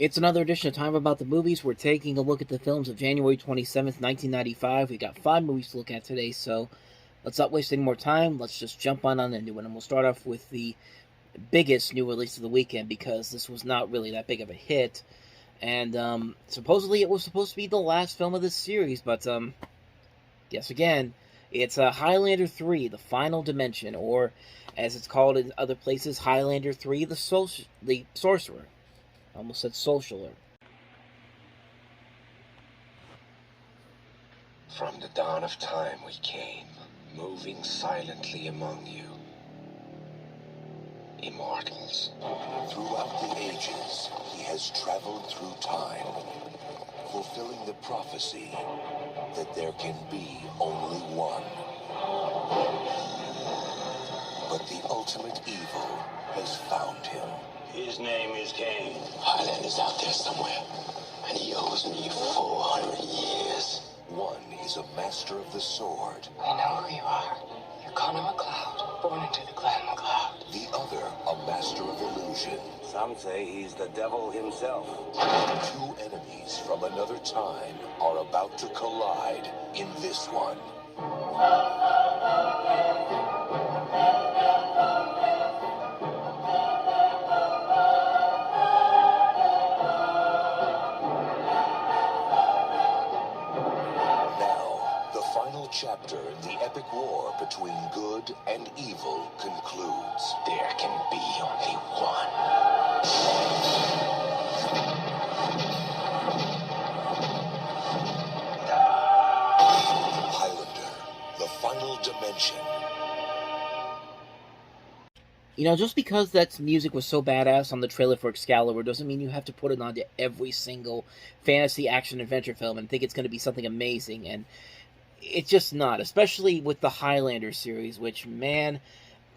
It's another edition of Time About the Movies. We're taking a look at the films of January 27th, 1995. We got 5 movies to look at today, so let's not waste any more time. Let's just jump on into it, and we'll start off with the biggest new release of the weekend, because this was not really that big of a hit. And supposedly it was supposed to be the last film of this series, but yes, again, it's Highlander 3, The Final Dimension, or as it's called in other places, Highlander 3, The Sorcerer. I almost said socialer. From the dawn of time we came, moving silently among you. Immortals. Throughout the ages, he has traveled through time, fulfilling the prophecy that there can be only one. But the ultimate evil has found him. His name is Cain. Highlander's out there somewhere, and he owes me 400 years. One is a master of the sword. I know who you are. You're Connor MacLeod, born into the clan MacLeod. The other, a master of illusion. Some say he's the devil himself. Two enemies from another time are about to collide in this one. Chapter in the epic war between good and evil concludes. There can be only one. Highlander, The Final Dimension. You know, just because that music was so badass on the trailer for Excalibur doesn't mean you have to put it onto every single fantasy action adventure film and think it's going to be something amazing. And it's just not, especially with the Highlander series, which, man,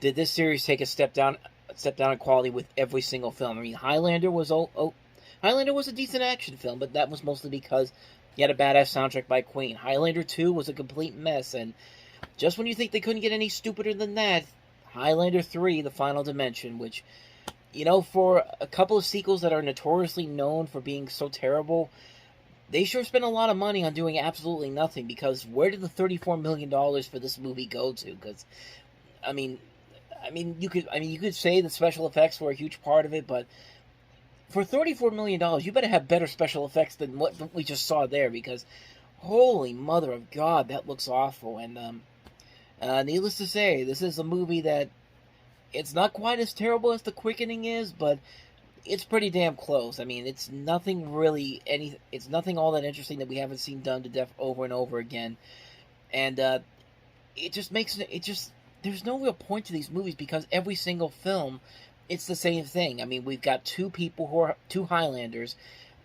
did this series take a step down in quality with every single film. I mean, Highlander was a decent action film, but that was mostly because you had a badass soundtrack by Queen. Highlander 2 was a complete mess, and just when you think they couldn't get any stupider than that, Highlander 3, The Final Dimension, which, you know, for a couple of sequels that are notoriously known for being so terrible, they sure spent a lot of money on doing absolutely nothing, because where did the $34 million for this movie go to? Because, I mean, you could say the special effects were a huge part of it, but for $34 million, you better have better special effects than what we just saw there, because, holy mother of God, that looks awful. And, needless to say, this is a movie that, it's not quite as terrible as The Quickening is, but it's pretty damn close. I mean, it's nothing all that interesting that we haven't seen done to death over and over again. And there's no real point to these movies, because every single film, it's the same thing. I mean, we've got two Highlanders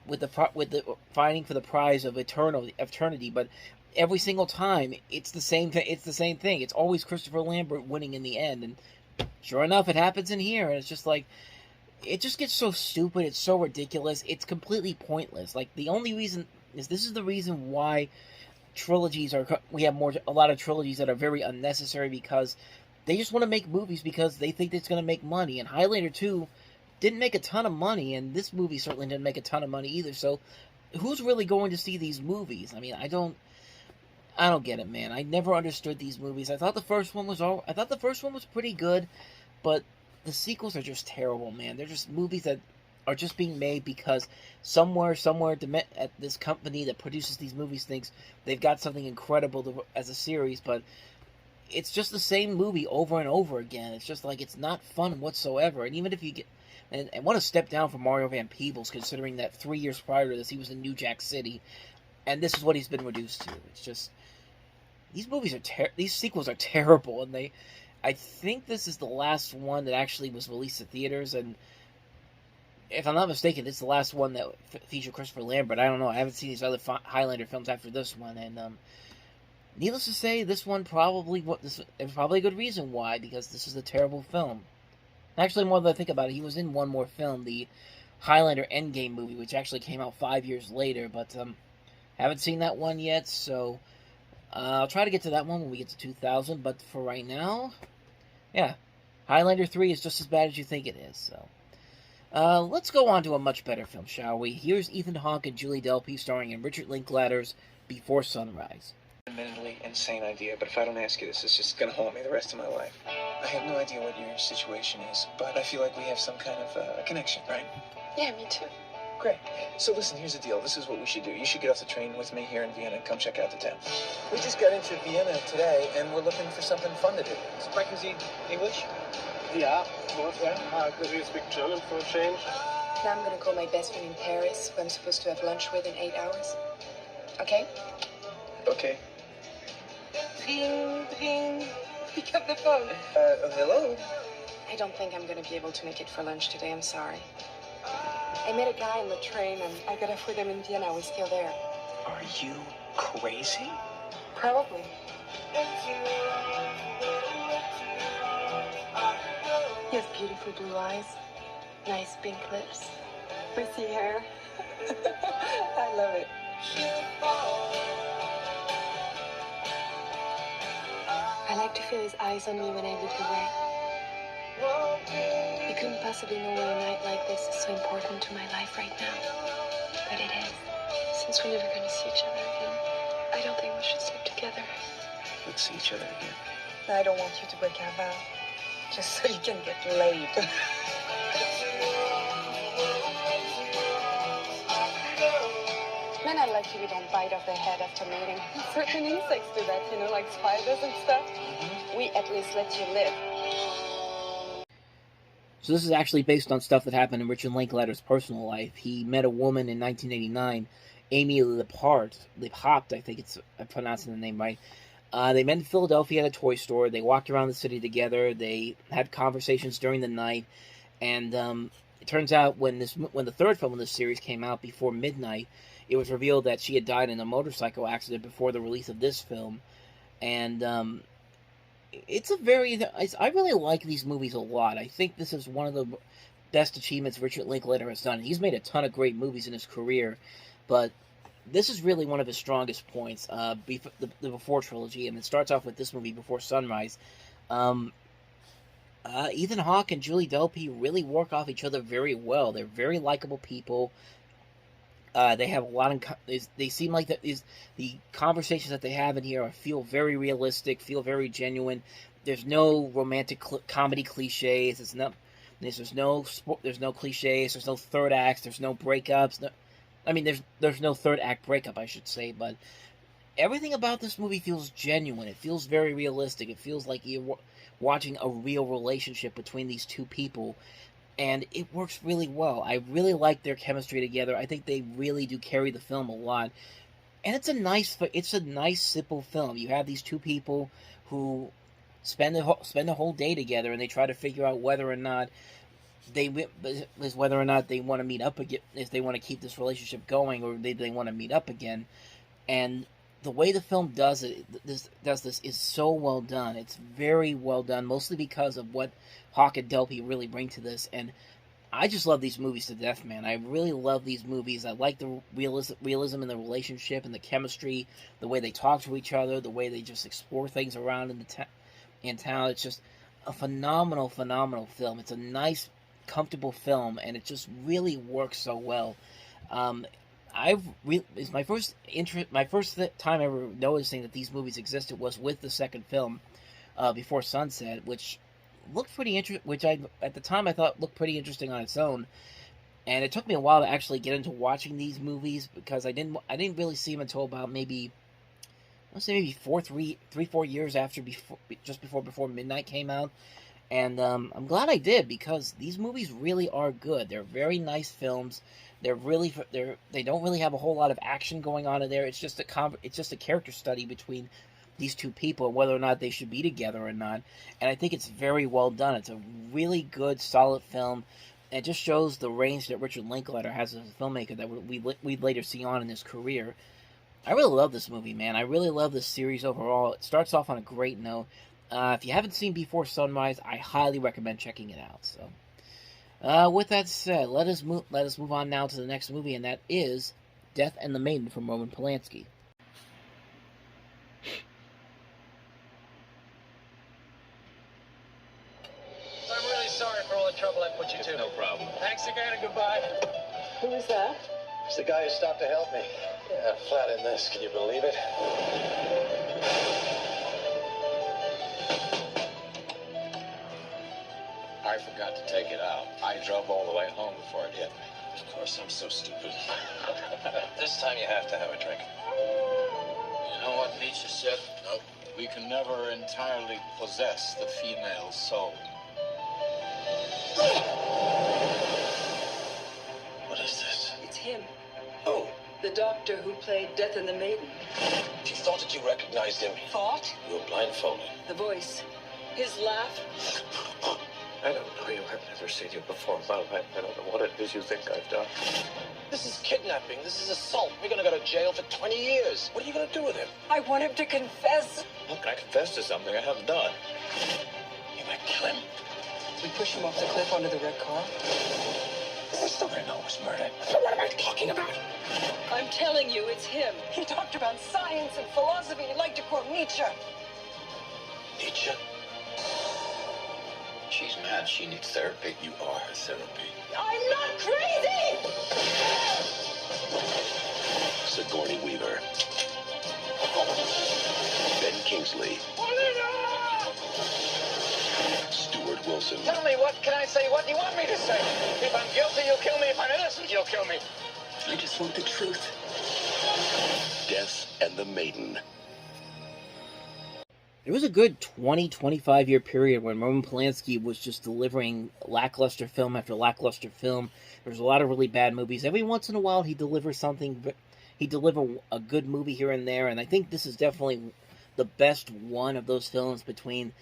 with the fighting for the prize of eternity, but every single time it's the same thing. It's always Christopher Lambert winning in the end, and sure enough, it happens in here, and it's just like, it just gets so stupid, it's so ridiculous, it's completely pointless. Like, the only reason is, this is the reason why we have a lot of trilogies that are very unnecessary, because they just want to make movies because they think it's going to make money. And Highlander 2 didn't make a ton of money, and this movie certainly didn't make a ton of money either, so who's really going to see these movies? I mean, I don't get it, man. I never understood these movies. I thought the first one was pretty good, but the sequels are just terrible, man. They're just movies that are just being made because somewhere at this company that produces these movies thinks they've got something incredible as a series, but it's just the same movie over and over again. It's just like, it's not fun whatsoever. And even if you get, and what a step down from Mario Van Peebles, considering that 3 years prior to this he was in New Jack City, and this is what he's been reduced to. It's just, these sequels are terrible, and I think this is the last one that actually was released at theaters, and if I'm not mistaken, it's the last one that featured Christopher Lambert. I don't know. I haven't seen these other Highlander films after this one, and needless to say, this one there's probably a good reason why, because this is a terrible film. Actually, more than I think about it, he was in one more film, the Highlander Endgame movie, which actually came out 5 years later, but haven't seen that one yet, so I'll try to get to that one when we get to 2000, but for right now, yeah, Highlander 3 is just as bad as you think it is, so Let's go on to a much better film, shall we? Here's Ethan Hawke and Julie Delpy starring in Richard Linklater's Before Sunrise. Admittedly insane idea, but if I don't ask you this, it's just gonna haunt me the rest of my life. I have no idea what your situation is, but I feel like we have some kind of connection, right? Yeah, me too. Great. So listen, here's the deal. This is what we should do. You should get off the train with me here in Vienna and come check out the town. We just got into Vienna today, and we're looking for something fun to do. Sprechen Sie English? Yeah, of course, yeah. Could you speak German for a change? Now I'm gonna call my best friend in Paris, who I'm supposed to have lunch with in 8 hours. Okay? Okay. Ring, ring. Pick up the phone. Hello? I don't think I'm gonna be able to make it for lunch today, I'm sorry. I met a guy on the train and I got off with him in Vienna. We're still there. Are you crazy? Probably. He has beautiful blue eyes, nice pink lips, frizzy hair. I love it. I like to feel his eyes on me when I look away. You couldn't possibly know why a night like this is so important to my life right now. But it is. Since we're never going to see each other again, I don't think we should sleep together. Let's see each other again. I don't want you to break our vow. Just so you can get laid. Men are lucky we don't bite off their head after mating. Certain insects do that, you know, like spiders and stuff. We at least let you live. So this is actually based on stuff that happened in Richard Linklater's personal life. He met a woman in 1989, Amy Leppard, I think I'm pronouncing the name right. They met in Philadelphia at a toy store. They walked around the city together. They had conversations during the night, and it turns out when the third film in this series came out before midnight, it was revealed that she had died in a motorcycle accident before the release of this film, and I really like these movies a lot. I think this is one of the best achievements Richard Linklater has done. He's made a ton of great movies in his career, but this is really one of his strongest points, the Before trilogy, and it starts off with this movie, Before Sunrise. Ethan Hawke and Julie Delpy really work off each other very well. They're very likable people. They have a lot of. They seem like the conversations that they have in here feel very realistic, feel very genuine. There's no romantic comedy cliches. There's no cliches. There's no third acts. There's no breakups. There's no third act breakup, I should say, but everything about this movie feels genuine. It feels very realistic. It feels like you're watching a real relationship between these two people, and it works really well. I really like their chemistry together. I think they really do carry the film a lot, and it's a nice, simple film. You have these two people who spend the whole day together, and they try to figure out whether or not they want to meet up again, if they want to keep this relationship going, or they want to meet up again. And the way the film does this is so well done. It's very well done, mostly because of what Hawke and Delpy really bring to this. And I just love these movies to death, man. I really love these movies. I like the realism in the relationship and the chemistry, the way they talk to each other, the way they just explore things around in town. It's just a phenomenal film. It's a nice, comfortable film, and it just really works so well. It's my first time ever noticing that these movies existed was with the second film, Before Sunset, which looked pretty at the time I thought looked pretty interesting on its own. And it took me a while to actually get into watching these movies, because I didn't really see them until about maybe 4 years after Before Midnight came out. And I'm glad I did, because these movies really are good. They're very nice films. They don't really have a whole lot of action going on in there. It's just a character study between these two people and whether or not they should be together or not. And I think it's very well done. It's a really good, solid film. And it just shows the range that Richard Linklater has as a filmmaker that we'd later see on in his career. I really love this movie, man. I really love this series overall. It starts off on a great note. If you haven't seen Before Sunrise, I highly recommend checking it out. So, with that said, let us move on now to the next movie, and that is Death and the Maiden from Roman Polanski. I'm really sorry for all the trouble I put you to. No problem. Thanks again. to help me. Yeah, flat in this. Can you believe it? I forgot to take it out. I drove all the way home before it hit me. Of course, I'm so stupid. This time you have to have a drink. You know what Nietzsche said? Nope. We can never entirely possess the female soul. What is this? It's him. Oh, The doctor who played Death in the Maiden. you thought that you recognized him. Thought? You were blindfolded. The voice. His laugh. I don't know you. I've never seen you before in my life. I don't know what it is you think I've done. This is kidnapping. This is assault. We're gonna go to jail for 20 years. What are you gonna do with him? I want him to confess. Look, I confessed to something I haven't done. You might kill him. We push him off the cliff onto the red car. We're still gonna know it was murder. So what am I talking about? I'm telling you, it's him. He talked about science and philosophy. He'd like to quote Nietzsche. Nietzsche? She's mad. She needs therapy. You are her therapy. I'm not crazy! Sigourney Weaver. Ben Kingsley. Stuart Wilson. Tell me, what can I say? What do you want me to say? If I'm guilty, you'll kill me. If I'm innocent, you'll kill me. I just want the truth. Death and the Maiden. There was a good 20-25 year period when Roman Polanski was just delivering lackluster film after lackluster film. There was a lot of really bad movies. Every once in a while, he'd deliver something. He'd deliver a good movie here and there, and I think this is definitely the best one of those films between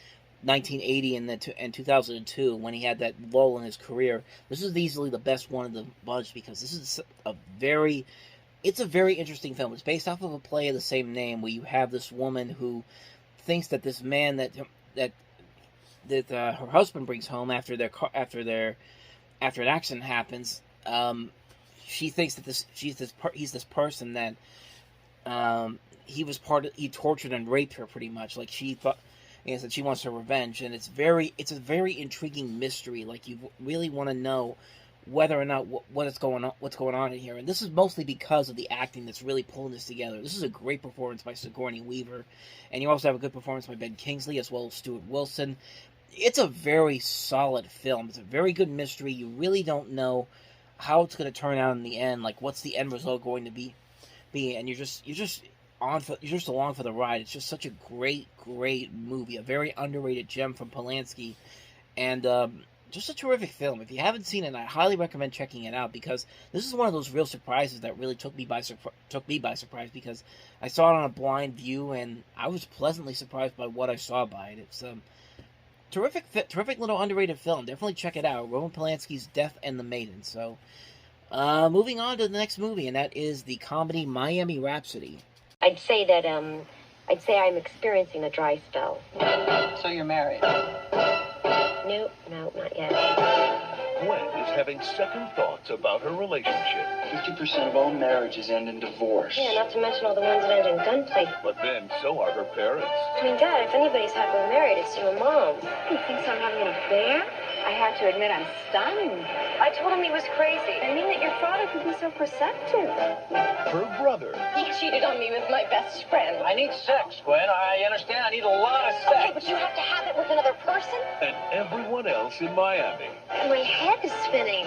1980 and 2002, when he had that lull in his career. This is easily the best one of the bunch, because this is it's a very interesting film. It's based off of a play of the same name, where you have this woman who thinks that this man that her husband brings home after an accident happens, she thinks that he's this person that he tortured and raped her, pretty much. Like, she thought, and that she wants her revenge, and it's a very intriguing mystery. Like, you really want to know whether or not what's going on in here. And this is mostly because of the acting that's really pulling this together. This is a great performance by Sigourney Weaver, and you also have a good performance by Ben Kingsley as well as Stuart Wilson. It's a very solid film. It's a very good mystery. You really don't know how it's going to turn out in the end. Like, what's the end result going to be, and you're just along for the ride. It's just such a great movie, a very underrated gem from Polanski, and just a terrific film. If you haven't seen it, I highly recommend checking it out, because this is one of those real surprises that really took me by surprise, because I saw it on a blind view, and I was pleasantly surprised by what I saw by it. It's terrific little underrated film. Definitely check it out. Roman Polanski's Death and the Maiden. So, moving on to the next movie, and that is the comedy Miami Rhapsody. I'd say I'm experiencing a dry spell. So you're married? No, not yet. Gwen is having second thoughts about her relationship. 50% of all marriages end in divorce. Yeah, not to mention all the ones that end in gunplay. But then so are her parents. I mean, Dad, if anybody's happily married, it's you and Mom. He thinks I'm having an affair? I have to admit, I'm stunned. I told him he was crazy. I mean, that your father could be so perceptive. Her brother. He cheated on me with my best friend. I need sex, Gwen. I understand. I need a lot of sex. Okay, but you have to have it with another person? And everyone else in Miami. My head is spinning.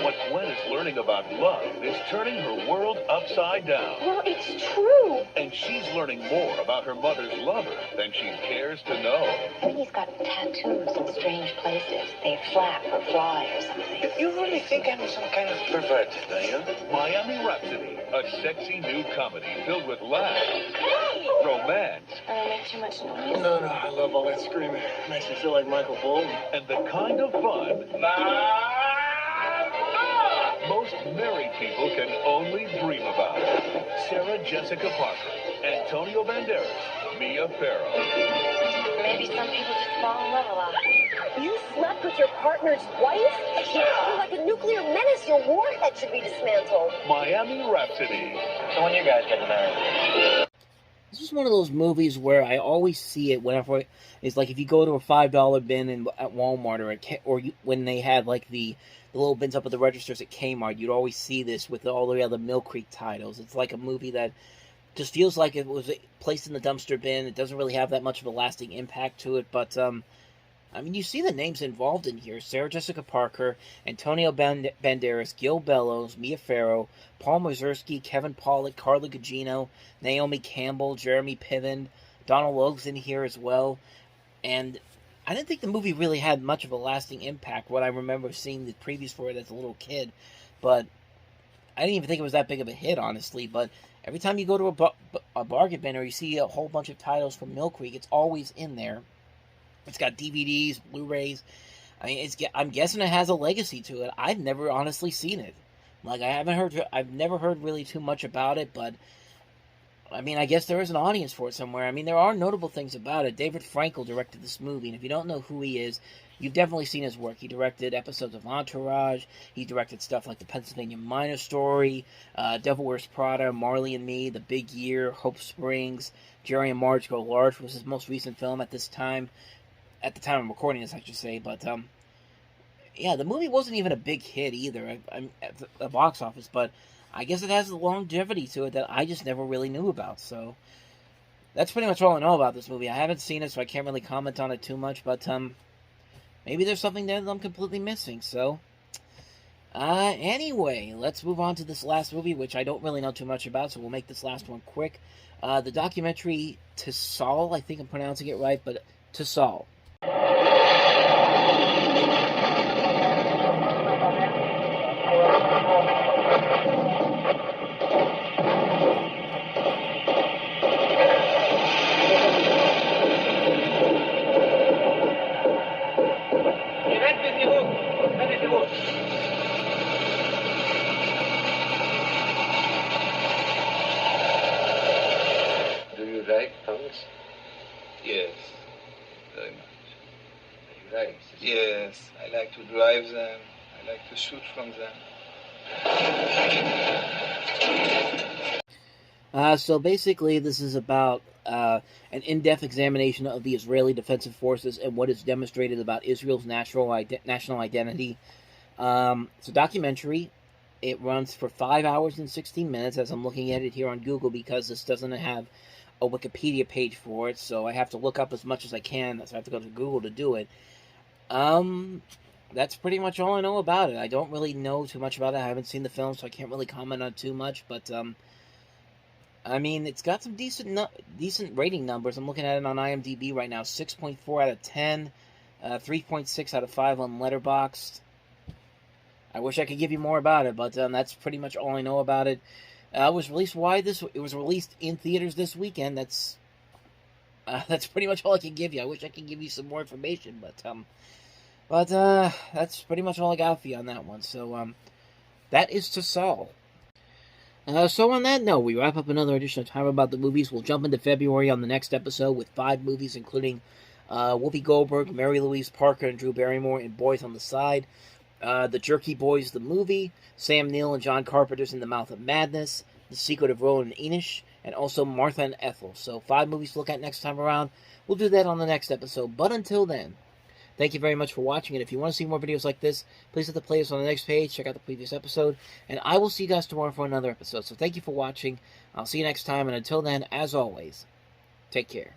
What Gwen is learning about love is turning her world upside down. Well, it's true. And she's learning more about her mother's lover than she cares to know. I think he's got tattoos in strange places. They flap or fly or something. You really think I'm some kind of pervert, do you? Miami Rhapsody, a sexy new comedy filled with laughs, romance, I don't make too much noise. No, I love all that screaming. Makes me feel like Michael Bolton. and the kind of fun most married people can only dream about. Sarah Jessica Parker, Antonio Banderas, Mia Farrow. Maybe some people just fall in love a lot. You slept with your partner's wife? You're like a nuclear menace. Your warhead should be dismantled. Miami Rhapsody. So when you guys get married? This is one of those movies where I always see it whenever it's like if you go to a $5 bin at Walmart, or when they had like the the little bins up at the registers at Kmart, you'd always see this with all the other Mill Creek titles. It's like a movie that just feels like it was placed in the dumpster bin. It doesn't really have that much of a lasting impact to it, but I mean, you see the names involved in here: Sarah Jessica Parker, Antonio Banderas, Gil Bellows, Mia Farrow, Paul Mazursky, Kevin Pollak, Carla Gugino, Naomi Campbell, Jeremy Piven, Donald Logue's in here as well. And I didn't think the movie really had much of a lasting impact, what I remember seeing the previews for it as a little kid. But I didn't even think it was that big of a hit, honestly. But every time you go to a bargain bin or you see a whole bunch of titles from Mill Creek, it's always in there. It's got DVDs, Blu-rays. I mean, I'm guessing it has a legacy to it. I've never honestly seen it. Like, I've never heard really too much about it, but I mean, I guess there is an audience for it somewhere. I mean, there are notable things about it. David Frankel directed this movie, and if you don't know who he is, you've definitely seen his work. He directed episodes of Entourage. He directed stuff like The Pennsylvania Minor Story, Devil Wears Prada, Marley and Me, The Big Year, Hope Springs, Jerry and Marge Go Large was his most recent film at this time. At the time I'm recording this, I should say, but yeah, the movie wasn't even a big hit either at the box office, but I guess it has a longevity to it that I just never really knew about. So that's pretty much all I know about this movie. I haven't seen it, so I can't really comment on it too much, but maybe there's something there that I'm completely missing. So anyway, let's move on to this last movie, which I don't really know too much about, so we'll make this last one quick. The documentary Tsahal, I think I'm pronouncing it right, but Tsahal. Do you like tanks? Yes, very much. You like? Yes, I like to drive them. I like to shoot from them. So basically, this is about an in-depth examination of the Israeli Defensive Forces and what is demonstrated about Israel's national identity. It's a documentary. It runs for 5 hours and 16 minutes, as I'm looking at it here on Google, because this doesn't have a Wikipedia page for it, so I have to look up as much as I can, so I have to go to Google to do it. That's pretty much all I know about it. I don't really know too much about it. I haven't seen the film, so I can't really comment on too much, but, I mean, it's got some decent rating numbers. I'm looking at it on IMDb right now. 6.4 out of 10, 3.6 out of 5 on Letterboxd. I wish I could give you more about it, but that's pretty much all I know about it. It was released in theaters this weekend. That's pretty much all I can give you. I wish I could give you some more information, but that's pretty much all I got for you on that one. So that is Tsahal. So on that note, we wrap up another edition of Time About the Movies. We'll jump into February on the next episode with 5 movies, including Whoopi Goldberg, Mary Louise Parker, and Drew Barrymore in Boys on the Side, The Jerky Boys, the movie, Sam Neill and John Carpenter's In the Mouth of Madness, The Secret of Roland and Enosh, and also Martha and Ethel. So 5 movies to look at next time around. We'll do that on the next episode. But until then, thank you very much for watching, and if you want to see more videos like this, please hit the playlist on the next page, check out the previous episode, and I will see you guys tomorrow for another episode. So thank you for watching, I'll see you next time, and until then, as always, take care.